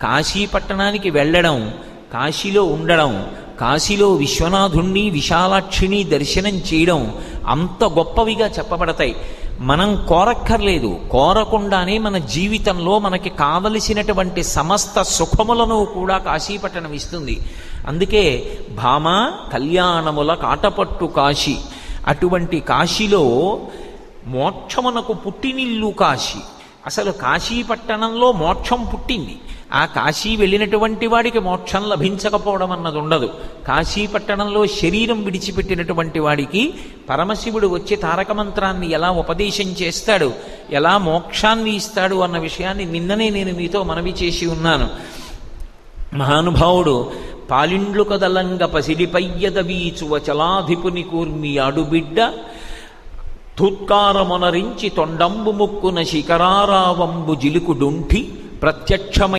కాశీ పట్టణానికి వెళ్ళడం, కాశీలో ఉండడం, కాశీలో విశ్వనాథుణ్ణి విశాలాక్షిని దర్శనం చేయడం అంత గొప్పవిగా చెప్పబడతాయి. మనం కోరక్కర్లేదు, కోరకుండానే మన జీవితంలో మనకి కావలసినటువంటి సమస్త సుఖములను కూడా కాశీపట్టణం ఇస్తుంది. అందుకే భామ కళ్యాణముల కాటపట్టు కాశీ, అటువంటి కాశీలో మోక్షమునకు పుట్టినిల్లు కాశీ. అసలు కాశీపట్టణంలో మోక్షం పుట్టింది. ఆ కాశీ వెళ్ళినటువంటి వాడికి మోక్షం లభించకపోవడం అన్నది ఉండదు. కాశీపట్టణంలో శరీరం విడిచిపెట్టినటువంటి వాడికి పరమశివుడు వచ్చి తారక మంత్రాన్ని ఎలా ఉపదేశం చేస్తాడు, ఎలా మోక్షాన్ని ఇస్తాడు అన్న విషయాన్ని నిన్ననే నేను మీతో మనవి చేసి ఉన్నాను. మహానుభావుడు పాలిండ్లు కదలంగ పసిడిపయ్యద వీచువ చలాధిపుని కూర్మి అడుబిడ్డ ధూత్కారమొనరించి తొండంబు ముక్కున శిఖరారావంబు జిలుకుడుంఠి ప్రత్యక్షమై